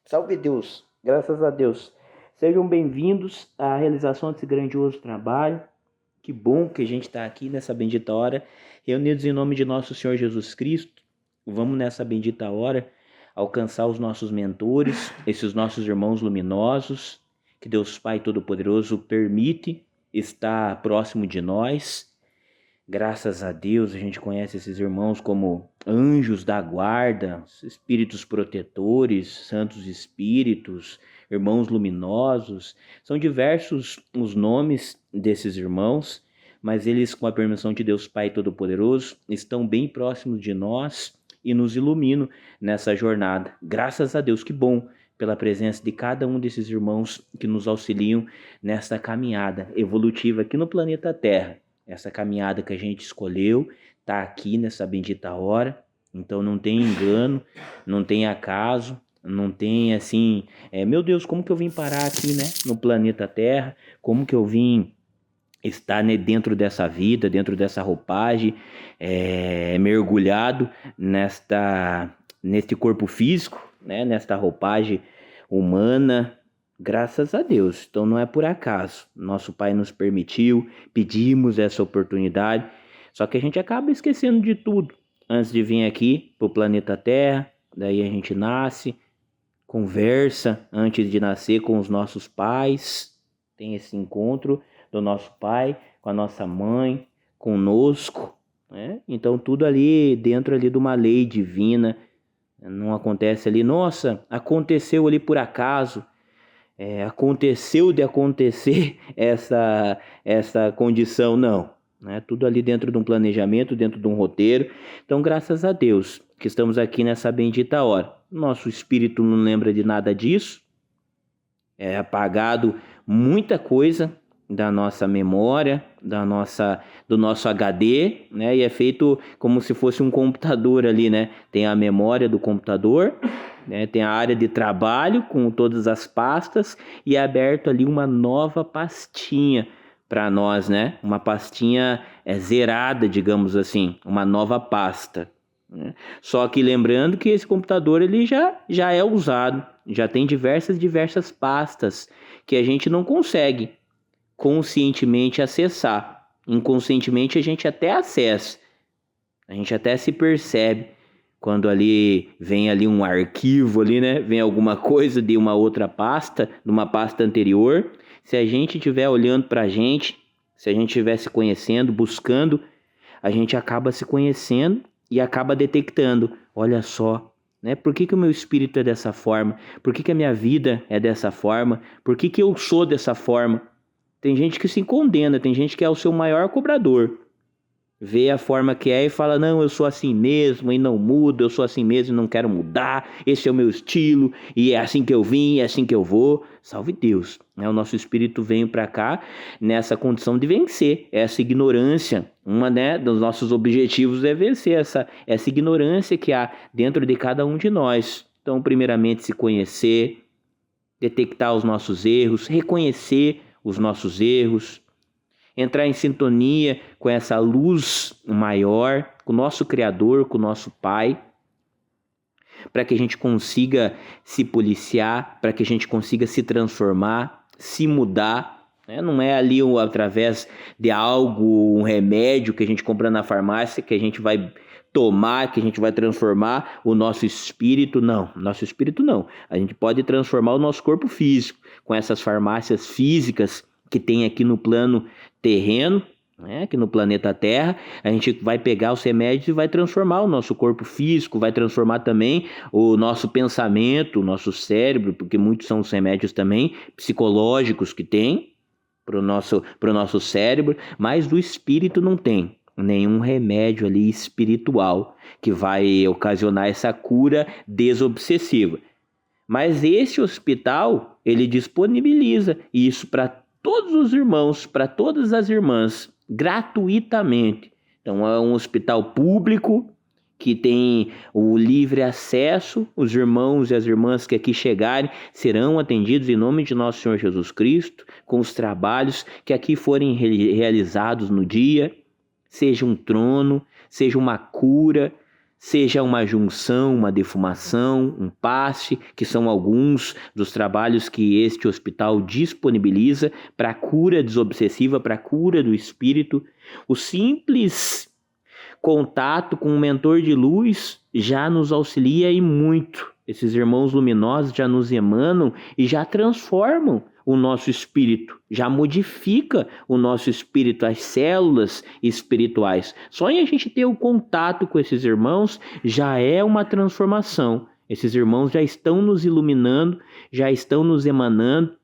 Salve Deus, graças a Deus. Sejam bem-vindos à realização desse grandioso trabalho. Que bom que a gente está aqui nessa bendita hora, reunidos em nome de nosso Senhor Jesus Cristo. Vamos nessa bendita hora alcançar os nossos mentores, esses nossos irmãos luminosos, que Deus Pai Todo-Poderoso permite estar próximo de nós. Graças a Deus a gente conhece esses irmãos como anjos da guarda, espíritos protetores, santos espíritos, irmãos luminosos. São diversos os nomes desses irmãos, mas eles, com a permissão de Deus Pai Todo-Poderoso, estão bem próximos de nós e nos iluminam nessa jornada. Graças a Deus, que bom pela presença de cada um desses irmãos que nos auxiliam nessa caminhada evolutiva aqui no planeta Terra. Essa caminhada que a gente escolheu está aqui nessa bendita hora, então não tem engano, não tem acaso, não tem assim, meu Deus, como que eu vim parar aqui, né, no planeta Terra, como que eu vim estar, né, dentro dessa vida, dentro dessa roupagem, mergulhado neste corpo físico, né, nesta roupagem humana. Graças a Deus, então não é por acaso, nosso Pai nos permitiu, pedimos essa oportunidade, só que a gente acaba esquecendo de tudo antes de vir aqui para o planeta Terra. Daí a gente nasce, conversa antes de nascer com os nossos pais, tem esse encontro do nosso pai com a nossa mãe, conosco, né? Então tudo ali dentro ali de uma lei divina, não acontece ali, nossa, aconteceu ali por acaso. Aconteceu de acontecer essa condição, não, né? Tudo ali dentro de um planejamento, dentro de um roteiro. Então, graças a Deus que estamos aqui nessa bendita hora. Nosso espírito não lembra de nada disso, é apagado muita coisa da nossa memória, do nosso HD, né? E é feito como se fosse um computador ali, né? Tem a memória do computador, né? Tem a área de trabalho com todas as pastas e é aberto ali uma nova pastinha para nós, né? Uma pastinha zerada, digamos assim, uma nova pasta, né? Só que lembrando que esse computador ele já é usado, já tem diversas pastas que a gente não consegue conscientemente acessar. Inconscientemente a gente até acessa, a gente até se percebe quando ali vem ali um arquivo ali, né? Vem alguma coisa de uma outra pasta, de uma pasta anterior. Se a gente estiver olhando para a gente, se a gente estiver se conhecendo, buscando, a gente acaba se conhecendo e acaba detectando, olha só, né? Por que o meu espírito é dessa forma? Por que a minha vida é dessa forma? Por que eu sou dessa forma? Tem gente que se condena, tem gente que é o seu maior cobrador. Vê a forma que é e fala, não, eu sou assim mesmo e não mudo, eu sou assim mesmo e não quero mudar, esse é o meu estilo e é assim que eu vim, é assim que eu vou. Salve Deus, né? O nosso espírito veio para cá nessa condição de vencer essa ignorância. Uma, né, dos nossos objetivos é vencer essa ignorância que há dentro de cada um de nós. Então, primeiramente, se conhecer, detectar os nossos erros, reconhecer os nossos erros, entrar em sintonia com essa luz maior, com o nosso Criador, com o nosso Pai, para que a gente consiga se policiar, para que a gente consiga se transformar, se mudar, né? Não é ali através de algo, um remédio que a gente compra na farmácia, que a gente vai tomar, que a gente vai transformar o nosso espírito, não. Nosso espírito não. A gente pode transformar o nosso corpo físico com essas farmácias físicas que tem aqui no plano terreno, né, aqui no planeta Terra. A gente vai pegar os remédios e vai transformar o nosso corpo físico, vai transformar também o nosso pensamento, o nosso cérebro, porque muitos são os remédios também psicológicos que tem para o nosso cérebro, mas do espírito não tem nenhum remédio ali espiritual que vai ocasionar essa cura desobsessiva. Mas esse hospital, ele disponibiliza isso para todos os irmãos, para todas as irmãs, gratuitamente. Então é um hospital público que tem o livre acesso. Os irmãos e as irmãs que aqui chegarem serão atendidos em nome de nosso Senhor Jesus Cristo, com os trabalhos que aqui forem realizados no dia, seja um trono, seja uma cura, seja uma junção, uma defumação, um passe, que são alguns dos trabalhos que este hospital disponibiliza para a cura desobsessiva, para a cura do espírito. O simples contato com um mentor de luz já nos auxilia e muito. Esses irmãos luminosos já nos emanam e já transformam o nosso espírito, já modifica o nosso espírito, as células espirituais. Só em a gente ter o contato com esses irmãos já é uma transformação. Esses irmãos já estão nos iluminando, já estão nos emanando.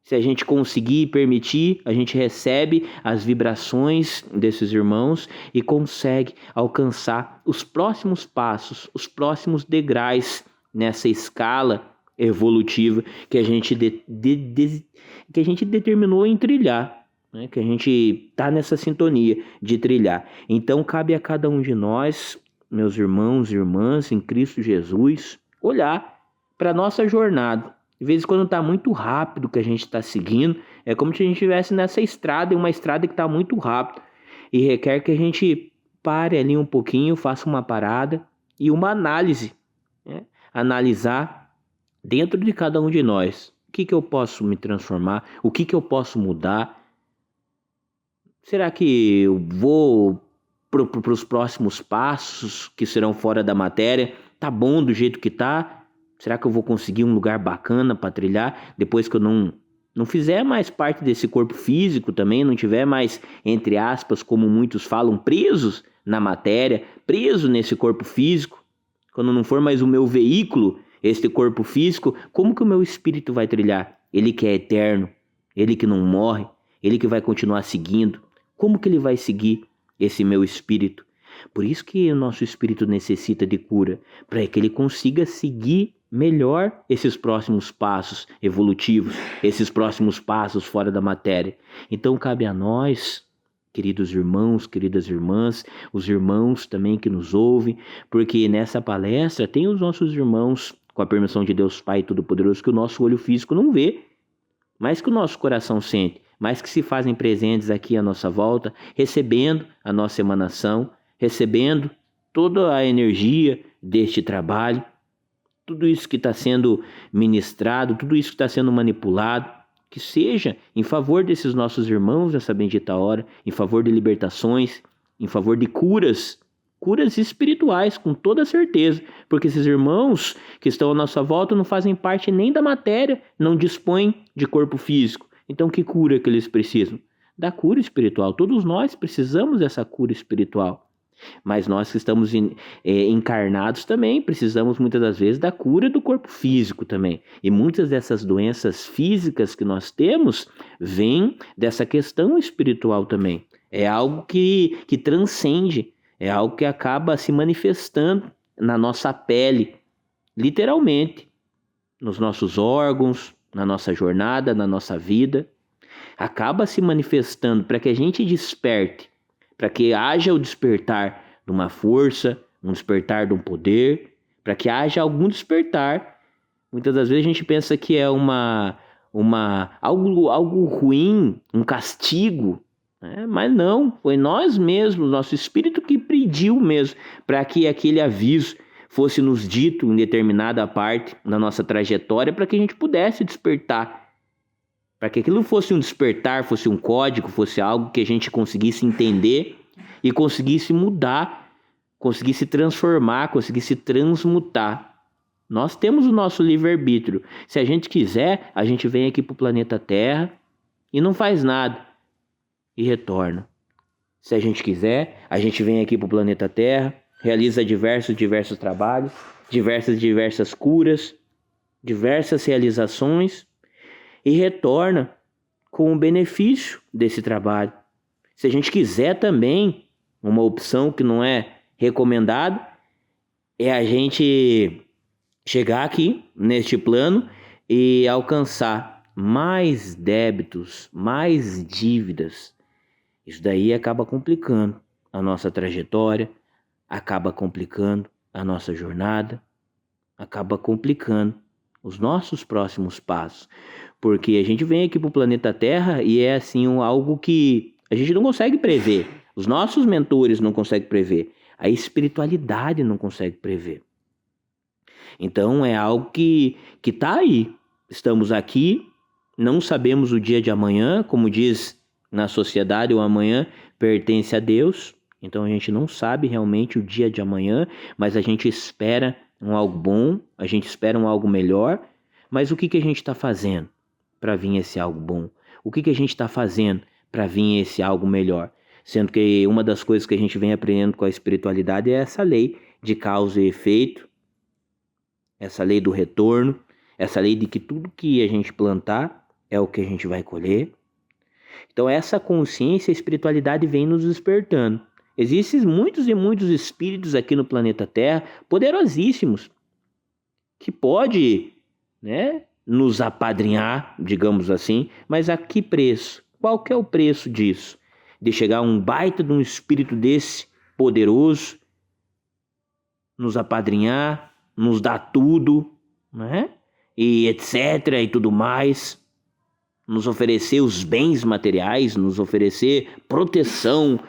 Se a gente conseguir e permitir, a gente recebe as vibrações desses irmãos e consegue alcançar os próximos passos, os próximos degraus nessa escala evolutiva que a gente, que a gente determinou em trilhar, né? Que a gente está nessa sintonia de trilhar. Então cabe a cada um de nós, meus irmãos e irmãs em Cristo Jesus, olhar para a nossa jornada. De vez em quando está muito rápido que a gente está seguindo, é como se a gente estivesse nessa estrada, uma estrada que está muito rápido e requer que a gente pare ali um pouquinho, faça uma parada e uma análise, né? Analisar dentro de cada um de nós, o que eu posso me transformar, o que eu posso mudar. Será que eu vou para os próximos passos que serão fora da matéria? Tá bom do jeito que tá? Será que eu vou conseguir um lugar bacana para trilhar depois que eu não fizer mais parte desse corpo físico também, não tiver mais, entre aspas, como muitos falam, presos na matéria, preso nesse corpo físico? Quando não for mais o meu veículo, este corpo físico, como que o meu espírito vai trilhar? Ele que é eterno, ele que não morre, ele que vai continuar seguindo. Como que ele vai seguir esse meu espírito? Por isso que o nosso espírito necessita de cura, para que ele consiga seguir melhor esses próximos passos evolutivos, esses próximos passos fora da matéria. Então cabe a nós, queridos irmãos, queridas irmãs, os irmãos também que nos ouvem, porque nessa palestra tem os nossos irmãos, com a permissão de Deus Pai Todo-Poderoso, que o nosso olho físico não vê, mas que o nosso coração sente, mas que se fazem presentes aqui à nossa volta, recebendo a nossa emanação, recebendo toda a energia deste trabalho, tudo isso que está sendo ministrado, tudo isso que está sendo manipulado, que seja em favor desses nossos irmãos nessa bendita hora, em favor de libertações, em favor de curas espirituais, com toda certeza, porque esses irmãos que estão à nossa volta não fazem parte nem da matéria, não dispõem de corpo físico. Então que cura que eles precisam? Da cura espiritual. Todos nós precisamos dessa cura espiritual. Mas nós que estamos encarnados também precisamos muitas das vezes da cura do corpo físico também. E muitas dessas doenças físicas que nós temos vêm dessa questão espiritual também. É algo que transcende, é algo que acaba se manifestando na nossa pele, literalmente, nos nossos órgãos, na nossa jornada, na nossa vida. Acaba se manifestando para que a gente desperte, para que haja o despertar de uma força, um despertar de um poder, para que haja algum despertar. Muitas das vezes a gente pensa que é algo ruim, um castigo, né? Mas não, foi nós mesmos, nosso espírito que pediu mesmo, para que aquele aviso fosse nos dito em determinada parte da nossa trajetória, para que a gente pudesse despertar. Para que aquilo fosse um despertar, fosse um código, fosse algo que a gente conseguisse entender e conseguisse mudar, conseguisse transformar, conseguisse transmutar. Nós temos o nosso livre-arbítrio. Se a gente quiser, a gente vem aqui para o planeta Terra e não faz nada e retorna. Se a gente quiser, a gente vem aqui para o planeta Terra, realiza diversos trabalhos, diversas curas, diversas realizações, e retorna com o benefício desse trabalho. Se a gente quiser também, uma opção que não é recomendada, é a gente chegar aqui neste plano e alcançar mais débitos, mais dívidas. Isso daí acaba complicando a nossa trajetória, acaba complicando a nossa jornada, acaba complicando os nossos próximos passos. Porque a gente vem aqui para o planeta Terra e é assim algo que a gente não consegue prever. Os nossos mentores não conseguem prever. A espiritualidade não consegue prever. Então é algo que está aí. Estamos aqui, não sabemos o dia de amanhã, como diz na sociedade, o amanhã pertence a Deus. Então a gente não sabe realmente o dia de amanhã, mas a gente espera um algo bom, a gente espera um algo melhor. Mas o que a gente está fazendo para vir esse algo bom? O que a gente está fazendo para vir esse algo melhor? Sendo que uma das coisas que a gente vem aprendendo com a espiritualidade é essa lei de causa e efeito, essa lei do retorno, essa lei de que tudo que a gente plantar é o que a gente vai colher. Então essa consciência, a espiritualidade vem nos despertando. Existem muitos e muitos espíritos aqui no planeta Terra, poderosíssimos, que pode, nos apadrinhar, digamos assim, mas a que preço? Qual que é o preço disso? De chegar um baita de um espírito desse, poderoso, nos apadrinhar, nos dar tudo, e etc. e tudo mais, nos oferecer os bens materiais, nos oferecer proteção,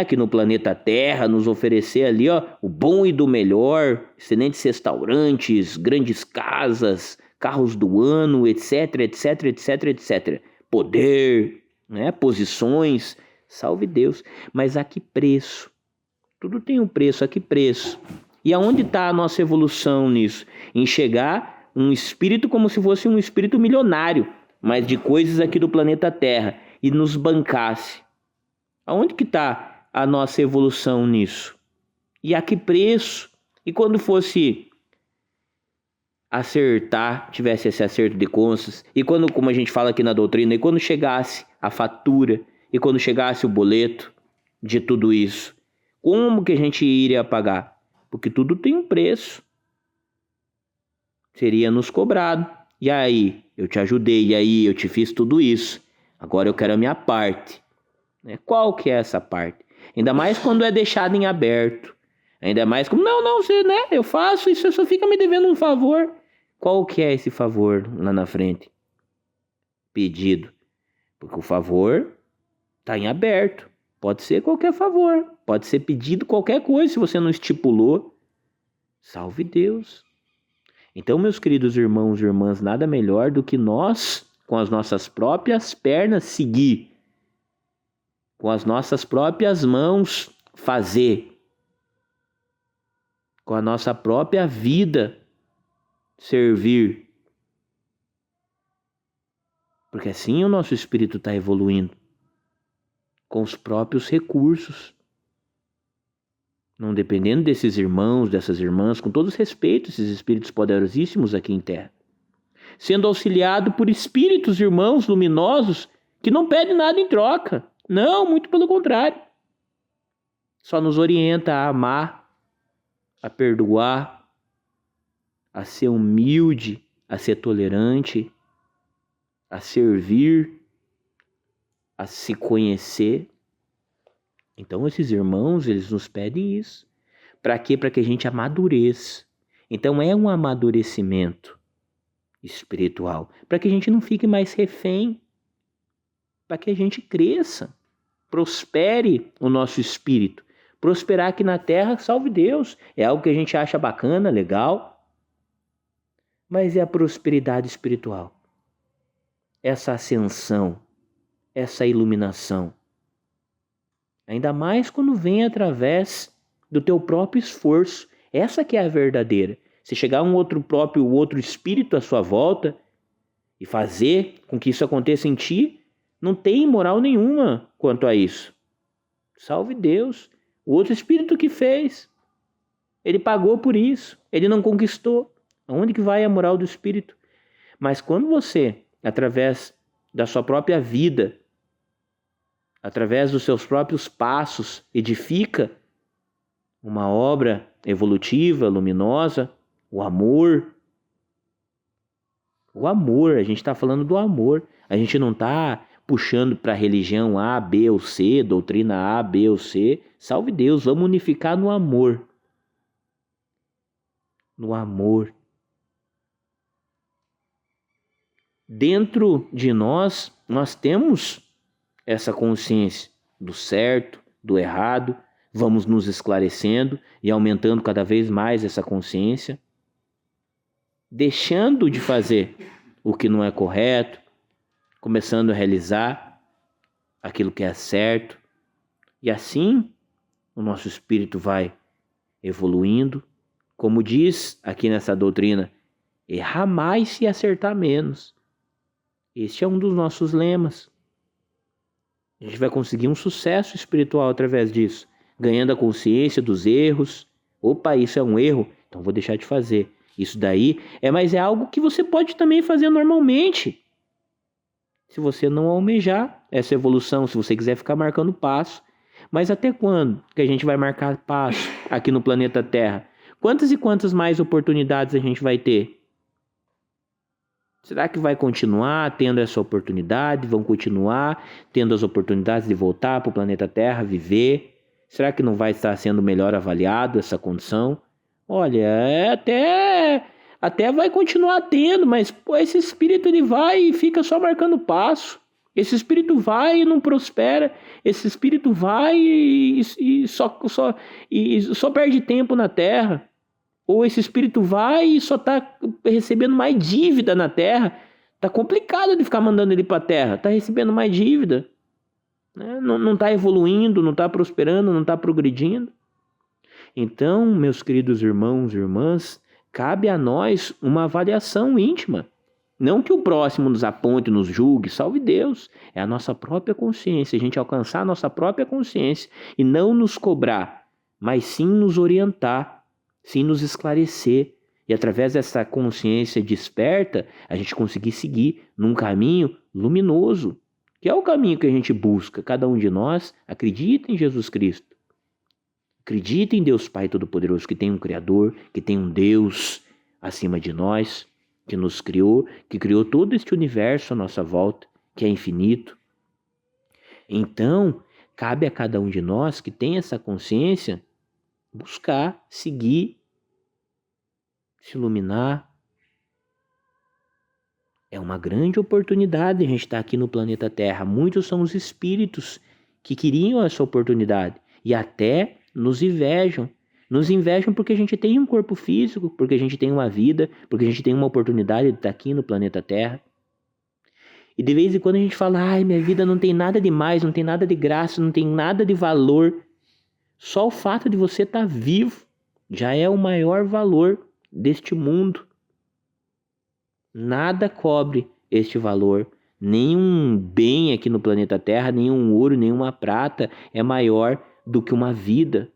aqui no planeta Terra, nos oferecer ali, o bom e do melhor, excelentes restaurantes, grandes casas, carros do ano, etc, etc, etc, etc. Poder, posições, salve Deus. Mas a que preço? Tudo tem um preço, a que preço? E aonde está a nossa evolução nisso? Em chegar um espírito como se fosse um espírito milionário, mas de coisas aqui do planeta Terra, e nos bancasse. Aonde que está a nossa evolução nisso? E a que preço? E quando fosse acertar, tivesse esse acerto de contas, e quando, como a gente fala aqui na doutrina, e quando chegasse a fatura, e quando chegasse o boleto de tudo isso, como que a gente iria pagar? Porque tudo tem um preço. Seria nos cobrado. E aí, eu te ajudei, e aí eu te fiz tudo isso. Agora eu quero a minha parte. Qual que é essa parte? Ainda mais quando é deixado em aberto. Ainda mais como, não, você, eu faço isso, você só fica me devendo um favor. Qual que é esse favor lá na frente? Pedido. Porque o favor está em aberto. Pode ser qualquer favor. Pode ser pedido qualquer coisa se você não estipulou. Salve Deus. Então, meus queridos irmãos e irmãs, nada melhor do que nós, com as nossas próprias pernas, seguir. Com as nossas próprias mãos, fazer. Com a nossa própria vida, servir. Porque assim o nosso espírito está evoluindo. Com os próprios recursos. Não dependendo desses irmãos, dessas irmãs, com todo respeito, esses espíritos poderosíssimos aqui em terra. Sendo auxiliado por espíritos, irmãos luminosos, que não pedem nada em troca. Não, muito pelo contrário. Só nos orienta a amar, a perdoar, a ser humilde, a ser tolerante, a servir, a se conhecer. Então esses irmãos, eles nos pedem isso. Para quê? Para que a gente amadureça. Então é um amadurecimento espiritual. Para que a gente não fique mais refém. Para que a gente cresça. Prospere o nosso espírito. Prosperar aqui na terra, salve Deus. É algo que a gente acha bacana, legal. Mas é a prosperidade espiritual. Essa ascensão. Essa iluminação. Ainda mais quando vem através do teu próprio esforço. Essa que é a verdadeira. Se chegar um outro espírito à sua volta e fazer com que isso aconteça em ti, não tem moral nenhuma quanto a isso. Salve Deus. O outro espírito que fez, ele pagou por isso. Ele não conquistou. Aonde que vai a moral do espírito? Mas quando você, através da sua própria vida, através dos seus próprios passos, edifica uma obra evolutiva, luminosa, o amor. O amor, a gente está falando do amor. A gente não está puxando para a religião A, B ou C, doutrina A, B ou C. Salve Deus, vamos unificar no amor. No amor. Dentro de nós temos essa consciência do certo, do errado, vamos nos esclarecendo e aumentando cada vez mais essa consciência, deixando de fazer o que não é correto, começando a realizar aquilo que é certo, e assim o nosso espírito vai evoluindo. Como diz aqui nessa doutrina, errar mais e acertar menos. Este é um dos nossos lemas. A gente vai conseguir um sucesso espiritual através disso, ganhando a consciência dos erros. Opa, isso é um erro, então vou deixar de fazer. Isso daí é algo que você pode também fazer normalmente. Se você não almejar essa evolução, se você quiser ficar marcando passo. Mas até quando que a gente vai marcar passo aqui no planeta Terra? Quantas e quantas mais oportunidades a gente vai ter? Será que vai continuar tendo essa oportunidade? Vão continuar tendo as oportunidades de voltar para o planeta Terra, viver? Será que não vai estar sendo melhor avaliado essa condição? Olha, até vai continuar tendo, mas esse espírito ele vai e fica só marcando passo. Esse espírito vai e não prospera. Esse espírito vai e só perde tempo na Terra. Ou esse espírito vai e só está recebendo mais dívida na Terra. Tá complicado de ficar mandando ele para a Terra. Tá recebendo mais dívida. Né? Não está evoluindo, não está prosperando, não está progredindo. Então, meus queridos irmãos e irmãs, cabe a nós uma avaliação íntima. Não que o próximo nos aponte, nos julgue, salve Deus. É a nossa própria consciência, a gente alcançar a nossa própria consciência e não nos cobrar, mas sim nos orientar, sim nos esclarecer. E através dessa consciência desperta, a gente conseguir seguir num caminho luminoso, que é o caminho que a gente busca. Cada um de nós acredita em Jesus Cristo. Acredita em Deus Pai Todo-Poderoso, que tem um Criador, que tem um Deus acima de nós, que nos criou, que criou todo este universo à nossa volta, que é infinito. Então, cabe a cada um de nós que tem essa consciência buscar, seguir, se iluminar. É uma grande oportunidade a gente estar aqui no planeta Terra. Muitos são os espíritos que queriam essa oportunidade e até nos invejam. Nos invejam porque a gente tem um corpo físico, porque a gente tem uma vida, porque a gente tem uma oportunidade de estar aqui no planeta Terra. E de vez em quando a gente fala, ai, minha vida não tem nada de mais, não tem nada de graça, não tem nada de valor. Só o fato de você estar vivo já é o maior valor deste mundo. Nada cobre este valor. Nenhum bem aqui no planeta Terra, nenhum ouro, nenhuma prata é maior do que uma vida.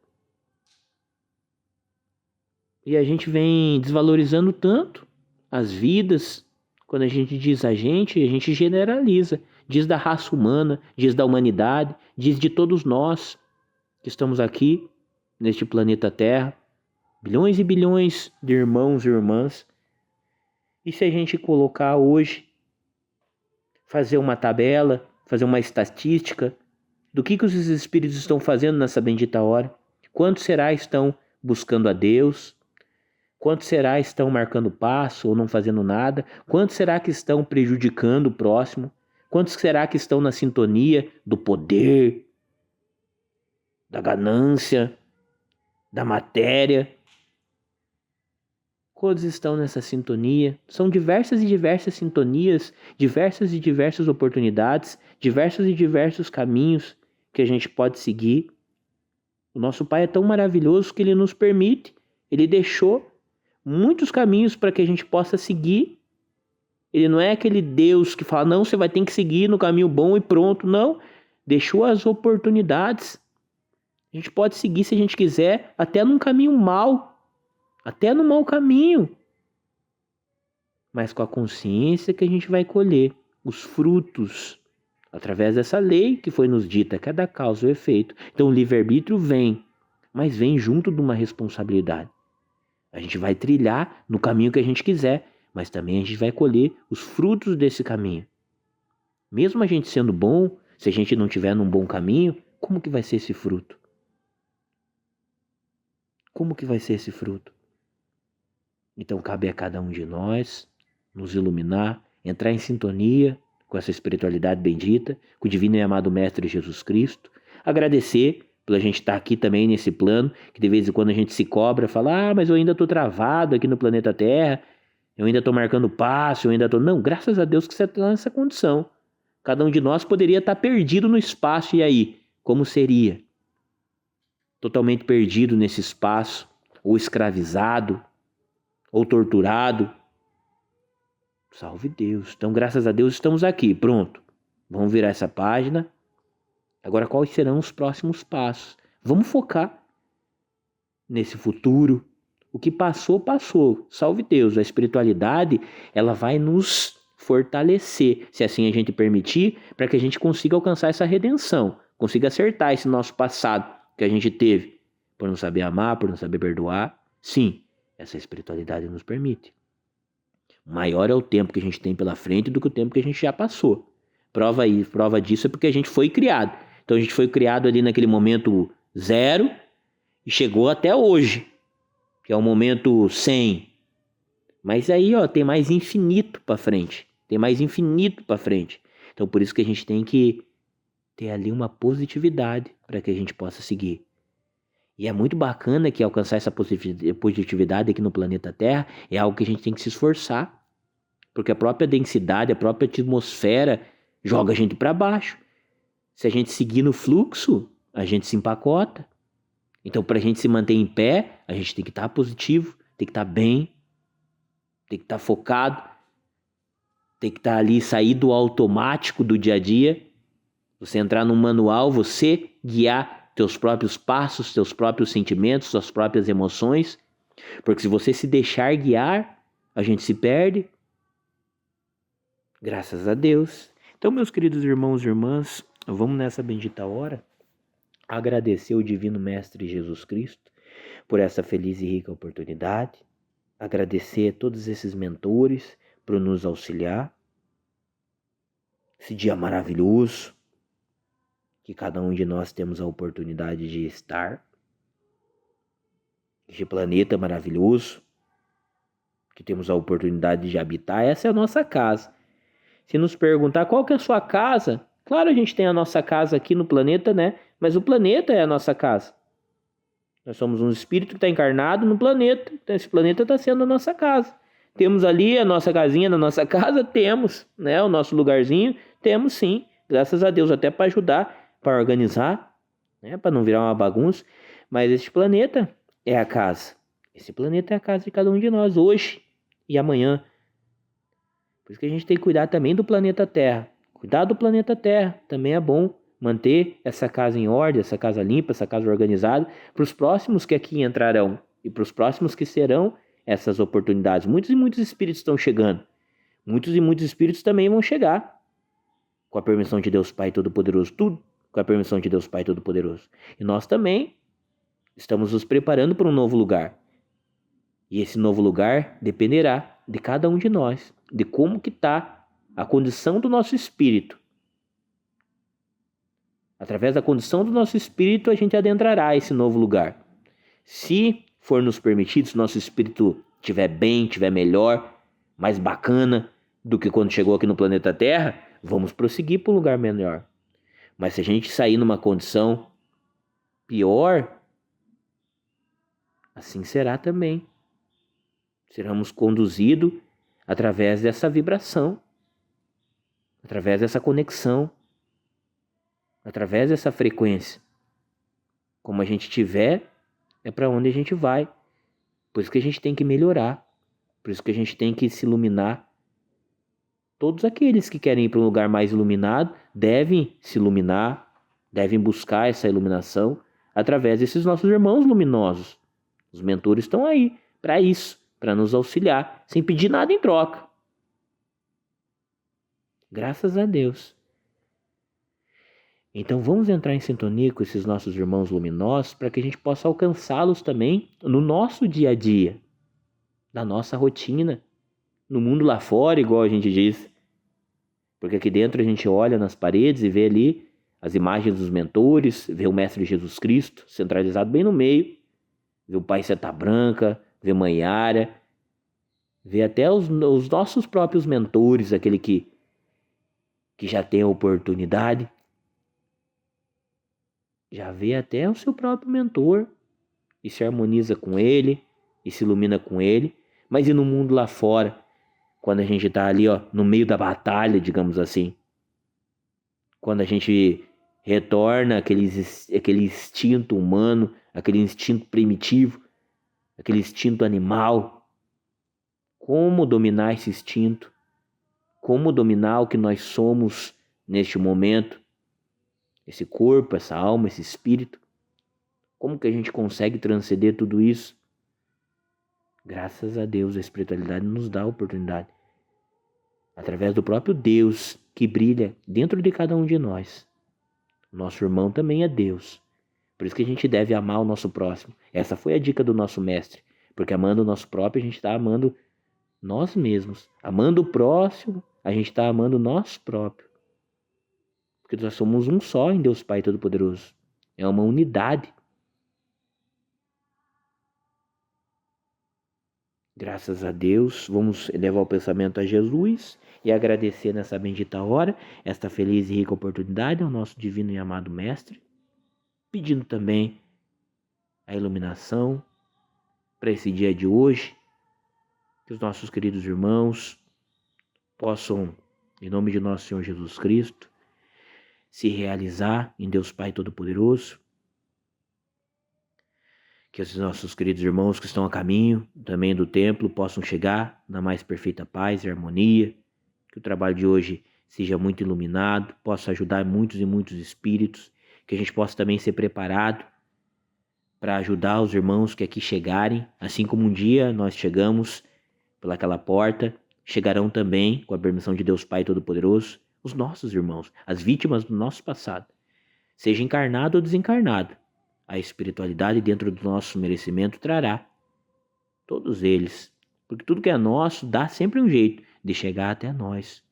E a gente vem desvalorizando tanto as vidas. Quando a gente diz a gente generaliza. Diz da raça humana, diz da humanidade, diz de todos nós que estamos aqui neste planeta Terra. Bilhões e bilhões de irmãos e irmãs. E se a gente colocar hoje, fazer uma tabela, fazer uma estatística do que os espíritos estão fazendo nessa bendita hora? Quantos será estão buscando a Deus? Quantos será estão marcando passo ou não fazendo nada? Quantos será que estão prejudicando o próximo? Quantos será que estão na sintonia do poder, da ganância, da matéria? Quantos estão nessa sintonia? São diversas e diversas sintonias, diversas e diversas oportunidades, diversos e diversos caminhos que a gente pode seguir. O nosso Pai é tão maravilhoso que Ele nos permite, Ele deixou muitos caminhos para que a gente possa seguir. Ele não é aquele Deus que fala, não, você vai ter que seguir no caminho bom e pronto. Não, deixou as oportunidades. A gente pode seguir, se a gente quiser, até num caminho mau, até no mau caminho. Mas com a consciência que a gente vai colher os frutos, através dessa lei que foi nos dita, que é da causa e o efeito. Então o livre-arbítrio vem, mas vem junto de uma responsabilidade. A gente vai trilhar no caminho que a gente quiser, mas também a gente vai colher os frutos desse caminho. Mesmo a gente sendo bom, se a gente não estiver num bom caminho, como que vai ser esse fruto? Como que vai ser esse fruto? Então cabe a cada um de nós nos iluminar, entrar em sintonia com essa espiritualidade bendita, com o divino e amado Mestre Jesus Cristo, agradecer pela gente estar aqui também nesse plano, que de vez em quando a gente se cobra, fala, mas eu ainda tô travado aqui no planeta Terra, eu ainda tô marcando passo, eu ainda tô... Não, graças a Deus que você tá nessa condição. Cada um de nós poderia estar perdido no espaço, e aí? Como seria? Totalmente perdido nesse espaço, ou escravizado, ou torturado. Salve Deus. Então, graças a Deus, estamos aqui. Pronto. Vamos virar essa página. Agora, quais serão os próximos passos? Vamos focar nesse futuro. O que passou, passou. Salve Deus. A espiritualidade, ela vai nos fortalecer, se assim a gente permitir, para que a gente consiga alcançar essa redenção, consiga acertar esse nosso passado que a gente teve, por não saber amar, por não saber perdoar. Sim, essa espiritualidade nos permite. Maior é o tempo que a gente tem pela frente do que o tempo que a gente já passou. Prova disso é porque a gente foi criado. Então a gente foi criado ali naquele momento 0 e chegou até hoje, que é o momento 100. Mas aí, tem mais infinito para frente. Tem mais infinito para frente. Então por isso que a gente tem que ter ali uma positividade para que a gente possa seguir. E é muito bacana que alcançar essa positividade aqui no planeta Terra é algo que a gente tem que se esforçar. Porque a própria densidade, a própria atmosfera joga a gente para baixo. Se a gente seguir no fluxo, a gente se empacota. Então, para a gente se manter em pé, a gente tem que estar positivo, tem que estar bem, tem que estar focado, tem que estar ali, sair do automático do dia a dia. Você entrar num manual, você guiar teus próprios passos, teus próprios sentimentos, suas próprias emoções. Porque se você se deixar guiar, a gente se perde. Graças a Deus. Então, meus queridos irmãos e irmãs, vamos nessa bendita hora agradecer o Divino Mestre Jesus Cristo por essa feliz e rica oportunidade, agradecer a todos esses mentores por nos auxiliar, esse dia maravilhoso que cada um de nós temos a oportunidade de estar, este planeta maravilhoso que temos a oportunidade de habitar. Essa é a nossa casa. Se nos perguntar qual que é a sua casa, claro, a gente tem a nossa casa aqui no planeta, né? Mas o planeta é a nossa casa. Nós somos um espírito que está encarnado no planeta. Então esse planeta está sendo a nossa casa. Temos ali a nossa casinha na nossa casa? Temos, né? O nosso lugarzinho? Temos sim. Graças a Deus, até para ajudar, para organizar, né? Para não virar uma bagunça. Mas este planeta é a casa. Esse planeta é a casa de cada um de nós, hoje e amanhã. Por isso que a gente tem que cuidar também do planeta Terra. Cuidar do planeta Terra também é bom. Manter essa casa em ordem, essa casa limpa, essa casa organizada, para os próximos que aqui entrarão e para os próximos que serão essas oportunidades. Muitos e muitos espíritos estão chegando. Muitos e muitos espíritos também vão chegar. Com a permissão de Deus Pai Todo-Poderoso. Tudo com a permissão de Deus Pai Todo-Poderoso. E nós também estamos nos preparando para um novo lugar. E esse novo lugar dependerá de cada um de nós, de como que está a condição do nosso espírito. Através da condição do nosso espírito, a gente adentrará esse novo lugar. Se for nos permitido, se nosso espírito estiver bem, estiver melhor, mais bacana do que quando chegou aqui no planeta Terra, vamos prosseguir para um lugar melhor. Mas se a gente sair numa condição pior, assim será também. Seremos conduzidos através dessa vibração, através dessa conexão, através dessa frequência. Como a gente tiver, é para onde a gente vai. Por isso que a gente tem que melhorar. Por isso que a gente tem que se iluminar. Todos aqueles que querem ir para um lugar mais iluminado devem se iluminar, devem buscar essa iluminação através desses nossos irmãos luminosos. Os mentores estão aí para isso, para nos auxiliar, sem pedir nada em troca. Graças a Deus. Então vamos entrar em sintonia com esses nossos irmãos luminosos para que a gente possa alcançá-los também no nosso dia a dia, na nossa rotina, no mundo lá fora, igual a gente diz. Porque aqui dentro a gente olha nas paredes e vê ali as imagens dos mentores, vê o Mestre Jesus Cristo centralizado bem no meio, vê o Pai Seta Branca, vê Mãe Yara, vê até os nossos próprios mentores, aquele que já tem a oportunidade já vê até o seu próprio mentor e se harmoniza com ele e se ilumina com ele. Mas e no mundo lá fora, quando a gente está ali, ó, no meio da batalha, digamos assim, quando a gente retorna aquele instinto humano, aquele instinto primitivo, aquele instinto animal, como dominar esse instinto? Como dominar o que nós somos neste momento? Esse corpo, essa alma, esse espírito? Como que a gente consegue transcender tudo isso? Graças a Deus, a espiritualidade nos dá a oportunidade. Através do próprio Deus que brilha dentro de cada um de nós. Nosso irmão também é Deus. Por isso que a gente deve amar o nosso próximo. Essa foi a dica do nosso mestre. Porque amando o nosso próprio, a gente está amando nós mesmos. Amando o próximo, a gente está amando nós próprios. Porque nós somos um só em Deus Pai Todo-Poderoso. É uma unidade. Graças a Deus, vamos elevar o pensamento a Jesus e agradecer nessa bendita hora, esta feliz e rica oportunidade ao nosso divino e amado Mestre, pedindo também a iluminação para esse dia de hoje, que os nossos queridos irmãos possam, em nome de nosso Senhor Jesus Cristo, se realizar em Deus Pai Todo-Poderoso, que os nossos queridos irmãos que estão a caminho também do templo possam chegar na mais perfeita paz e harmonia, que o trabalho de hoje seja muito iluminado, possa ajudar muitos e muitos espíritos, que a gente possa também ser preparado para ajudar os irmãos que aqui chegarem, assim como um dia nós chegamos pelaquela porta, chegarão também, com a permissão de Deus Pai Todo-Poderoso, os nossos irmãos, as vítimas do nosso passado, seja encarnado ou desencarnado. A espiritualidade dentro do nosso merecimento trará todos eles, porque tudo que é nosso dá sempre um jeito de chegar até nós.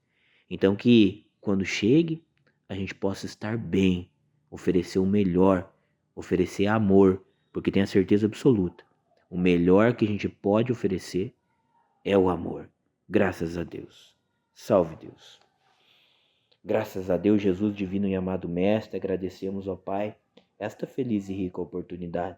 Então que quando chegue, a gente possa estar bem, oferecer o melhor, oferecer amor, porque tenho a certeza absoluta, o melhor que a gente pode oferecer é o amor. Graças a Deus. Salve Deus. Graças a Deus, Jesus divino e amado Mestre, agradecemos ao Pai esta feliz e rica oportunidade,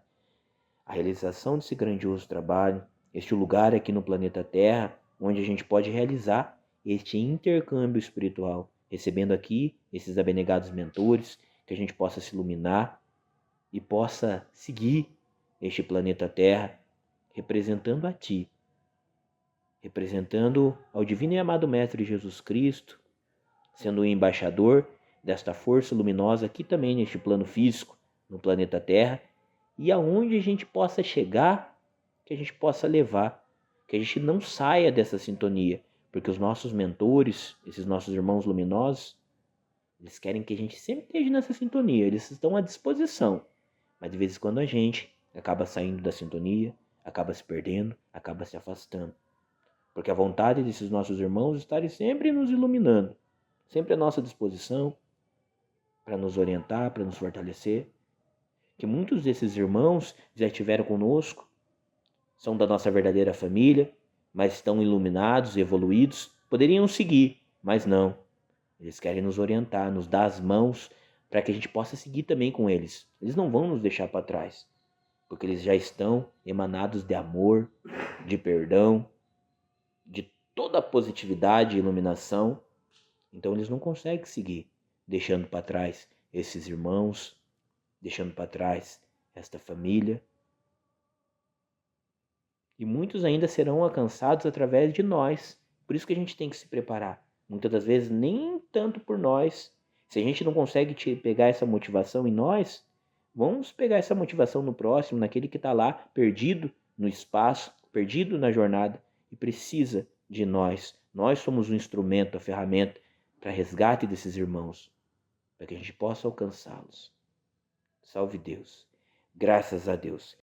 a realização desse grandioso trabalho, este lugar aqui no planeta Terra, onde a gente pode realizar este intercâmbio espiritual, recebendo aqui esses abnegados mentores, que a gente possa se iluminar e possa seguir este planeta Terra, representando a Ti, representando ao divino e amado Mestre Jesus Cristo, sendo o embaixador desta força luminosa aqui também neste plano físico, no planeta Terra, e aonde a gente possa chegar, que a gente possa levar, que a gente não saia dessa sintonia, porque os nossos mentores, esses nossos irmãos luminosos, eles querem que a gente sempre esteja nessa sintonia, eles estão à disposição, mas de vez em quando a gente acaba saindo da sintonia, acaba se perdendo, acaba se afastando, porque a vontade desses nossos irmãos estarem sempre nos iluminando, sempre à nossa disposição, para nos orientar, para nos fortalecer, que muitos desses irmãos já estiveram conosco, são da nossa verdadeira família, mas estão iluminados e evoluídos, poderiam seguir, mas não. Eles querem nos orientar, nos dar as mãos para que a gente possa seguir também com eles. Eles não vão nos deixar para trás, porque eles já estão emanados de amor, de perdão, de toda a positividade e iluminação. Então eles não conseguem seguir, deixando para trás esses irmãos, deixando para trás esta família. E muitos ainda serão alcançados através de nós. Por isso que a gente tem que se preparar. Muitas das vezes nem tanto por nós. Se a gente não consegue pegar essa motivação em nós, vamos pegar essa motivação no próximo, naquele que está lá perdido no espaço, perdido na jornada e precisa de nós. Nós somos o instrumento, a ferramenta para resgate desses irmãos, para que a gente possa alcançá-los. Salve Deus. Graças a Deus.